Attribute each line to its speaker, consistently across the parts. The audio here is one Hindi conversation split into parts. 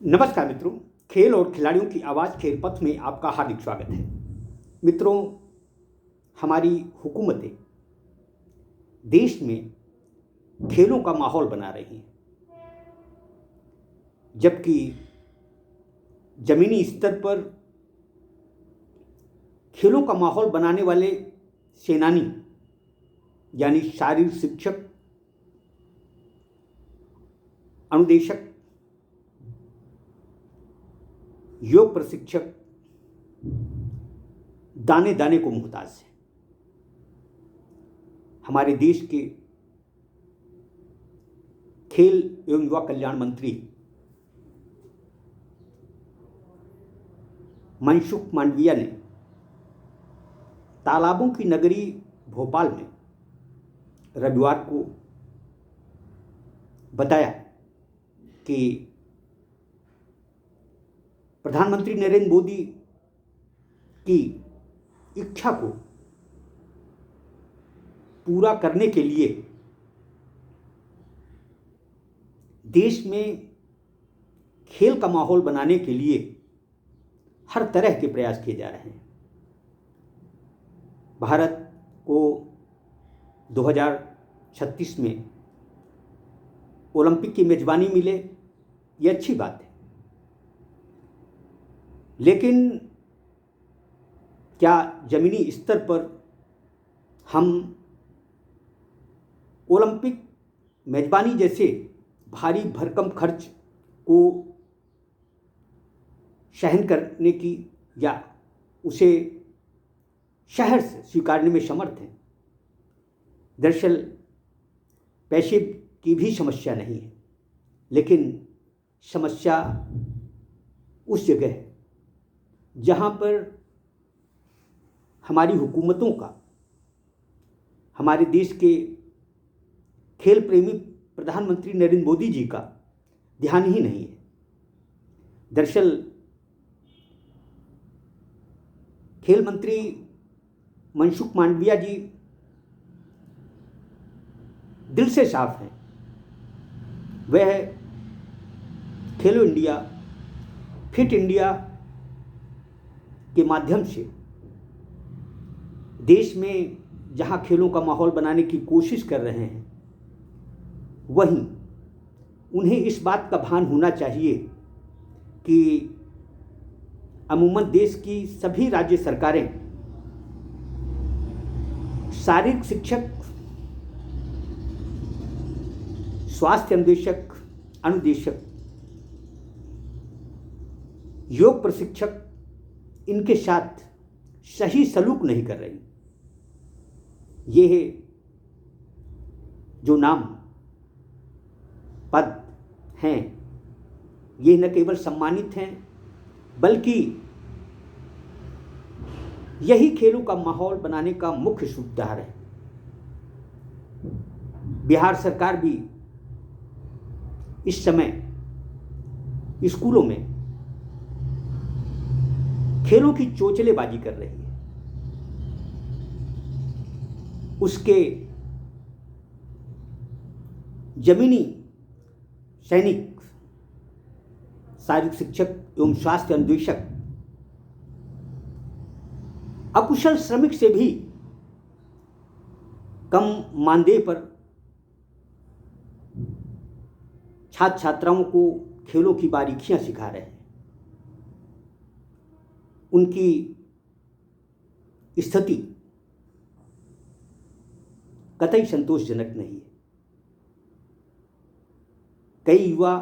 Speaker 1: नमस्कार मित्रों, खेल और खिलाड़ियों की आवाज़ खेल पथ में आपका हार्दिक स्वागत है। मित्रों, हमारी हुकूमतें देश में खेलों का माहौल बना रही हैं, जबकि ज़मीनी स्तर पर खेलों का माहौल बनाने वाले सेनानी यानी शारीरिक शिक्षक, अनुदेशक, योग प्रशिक्षक दाने दाने को मुहताज है। हमारे देश के खेल एवं युवा कल्याण मंत्री मनसुख मांडविया ने तालाबों की नगरी भोपाल में रविवार को बताया कि प्रधानमंत्री नरेंद्र मोदी की इच्छा को पूरा करने के लिए देश में खेल का माहौल बनाने के लिए हर तरह के प्रयास किए जा रहे हैं। भारत को 2036 में ओलंपिक की मेजबानी मिले, ये अच्छी बात है, लेकिन क्या ज़मीनी स्तर पर हम ओलंपिक मेजबानी जैसे भारी भरकम खर्च को सहन करने की या उसे शहर से स्वीकारने में समर्थ हैं? दरअसल पैसे की भी समस्या नहीं है, लेकिन समस्या उस जगह है जहाँ पर हमारी हुकूमतों का, हमारे देश के खेल प्रेमी प्रधानमंत्री नरेंद्र मोदी जी का ध्यान ही नहीं है। दरअसल खेल मंत्री मनसुख मांडविया जी दिल से साफ हैं। वह खेलो इंडिया, फिट इंडिया के माध्यम से देश में जहां खेलों का माहौल बनाने की कोशिश कर रहे हैं, वहीं उन्हें इस बात का भान होना चाहिए कि अमूमन देश की सभी राज्य सरकारें शारीरिक शिक्षक, स्वास्थ्य अनुदेशक, अनुदेशक, योग प्रशिक्षक इनके साथ सही सलूक नहीं कर रही। ये जो नाम पद हैं, ये न केवल सम्मानित हैं, बल्कि यही खेलों का माहौल बनाने का मुख्य सूत्रधार है। बिहार सरकार भी इस समय स्कूलों में खेलों की चोचलेबाजी कर रही है। उसके जमीनी सैनिक, शारीरिक शिक्षक एवं स्वास्थ्य अनुदेशक अकुशल श्रमिक से भी कम मानदेय पर छात्र छात्राओं को खेलों की बारीकियां सिखा रहे हैं। उनकी स्थिति कतई संतोषजनक नहीं है। कई युवा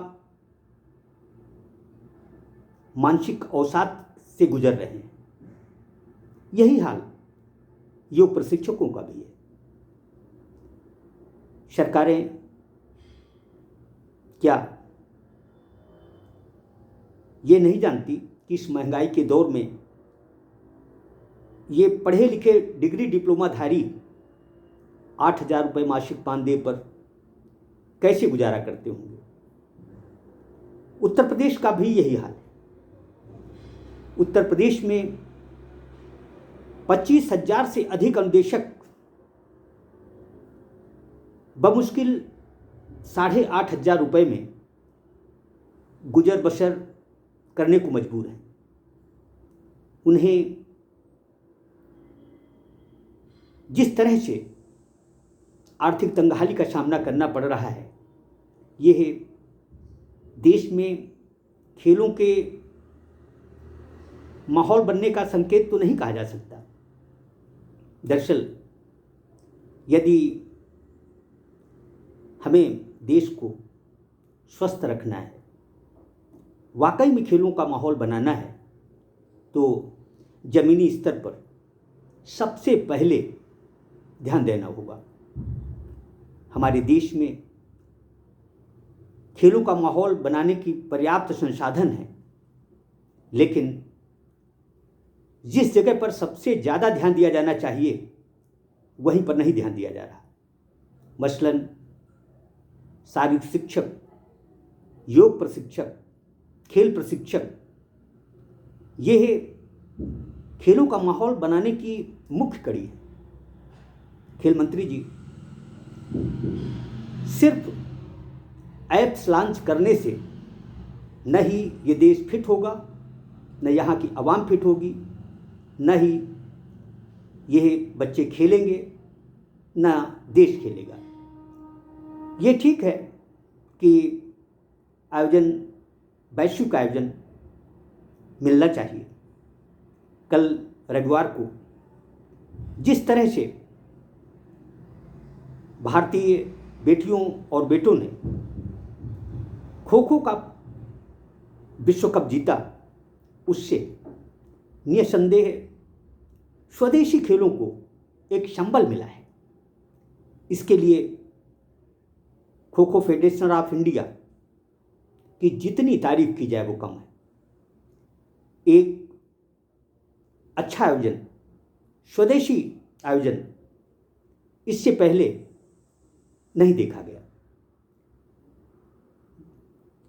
Speaker 1: मानसिक अवसाद से गुजर रहे हैं। यही हाल योग प्रशिक्षकों का भी है। सरकारें क्या ये नहीं जानती कि इस महंगाई के दौर में ये पढ़े लिखे डिग्री डिप्लोमाधारी 8,000 रुपये मासिक मानदेय पर कैसे गुजारा करते होंगे? उत्तर प्रदेश का भी यही हाल है। उत्तर प्रदेश में 25,000 से अधिक अनुदेशक बमुश्किल 8,500 रुपये में गुजर बसर करने को मजबूर हैं। उन्हें जिस तरह से आर्थिक तंगहाली का सामना करना पड़ रहा है, यह देश में खेलों के माहौल बनने का संकेत तो नहीं कहा जा सकता। दरअसल यदि हमें देश को स्वस्थ रखना है, वाकई में खेलों का माहौल बनाना है, तो ज़मीनी स्तर पर सबसे पहले ध्यान देना होगा। हमारे देश में खेलों का माहौल बनाने की पर्याप्त संसाधन है, लेकिन जिस जगह पर सबसे ज़्यादा ध्यान दिया जाना चाहिए वहीं पर नहीं ध्यान दिया जा रहा। मसलन शारीरिक शिक्षक, योग प्रशिक्षक, खेल प्रशिक्षक, यह खेलों का माहौल बनाने की मुख्य कड़ी है। खेल मंत्री जी सिर्फ ऐप्स लॉन्च करने से न ही ये देश फिट होगा, न यहाँ की आवाम फिट होगी, न ही यह बच्चे खेलेंगे, न देश खेलेगा। ये ठीक है कि आयोजन, वैश्विक आयोजन मिलना चाहिए। कल रविवार को जिस तरह से भारतीय बेटियों और बेटों ने खो खो का विश्व कप जीता, उससे निसंदेह स्वदेशी खेलों को एक संबल मिला है। इसके लिए kho kho federation of India की जितनी तारीफ की जाए वो कम है। एक अच्छा आयोजन, स्वदेशी आयोजन इससे पहले नहीं देखा गया।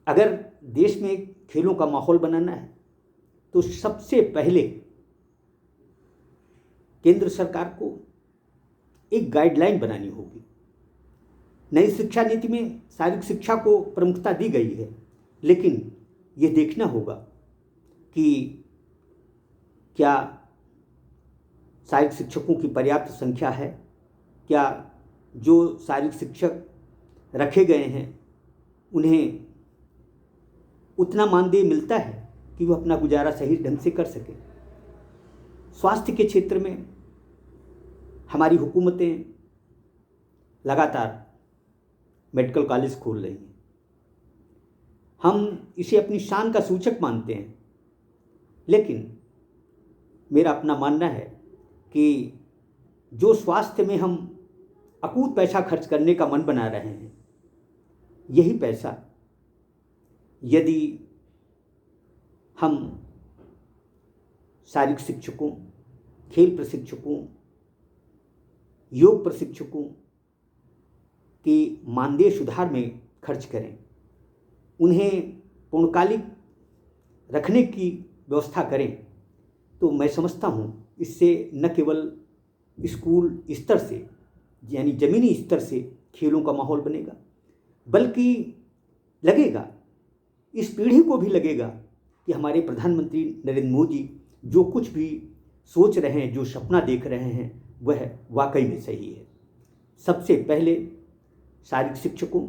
Speaker 1: अगर देश में खेलों का माहौल बनाना है तो सबसे पहले केंद्र सरकार को एक गाइडलाइन बनानी होगी। नई शिक्षा नीति में शारीरिक शिक्षा को प्रमुखता दी गई है, लेकिन ये देखना होगा कि क्या शारीरिक शिक्षकों की पर्याप्त संख्या है, क्या जो शारीरिक शिक्षक रखे गए हैं उन्हें उतना मानदेय मिलता है कि वो अपना गुजारा सही ढंग से कर सके। स्वास्थ्य के क्षेत्र में हमारी हुकूमतें लगातार मेडिकल कॉलेज खोल रही हैं। हम इसे अपनी शान का सूचक मानते हैं, लेकिन मेरा अपना मानना है कि जो स्वास्थ्य में हम अकूत पैसा खर्च करने का मन बना रहे हैं, यही पैसा यदि हम शारीरिक शिक्षकों, खेल प्रशिक्षकों, योग प्रशिक्षकों के मानदेय सुधार में खर्च करें, उन्हें पूर्णकालिक रखने की व्यवस्था करें, तो मैं समझता हूँ इससे न केवल स्कूल स्तर से यानी ज़मीनी स्तर से खेलों का माहौल बनेगा, बल्कि लगेगा, इस पीढ़ी को भी लगेगा कि हमारे प्रधानमंत्री नरेंद्र मोदी जो कुछ भी सोच रहे हैं, जो सपना देख रहे हैं, वह वाकई में सही है। सबसे पहले शारीरिक शिक्षकों,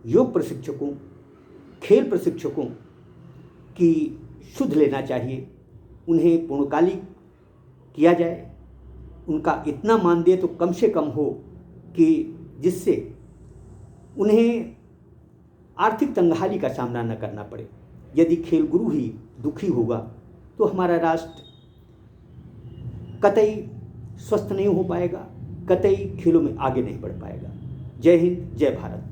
Speaker 1: योग प्रशिक्षकों, खेल प्रशिक्षकों की सुध लेना चाहिए, उन्हें पूर्णकालिक किया जाए। उनका इतना मानदेय तो कम से कम हो कि जिससे उन्हें आर्थिक तंगहाली का सामना न करना पड़े। यदि खेल गुरु ही दुखी होगा तो हमारा राष्ट्र कतई स्वस्थ नहीं हो पाएगा, कतई खेलों में आगे नहीं बढ़ पाएगा। जय हिंद, जय भारत।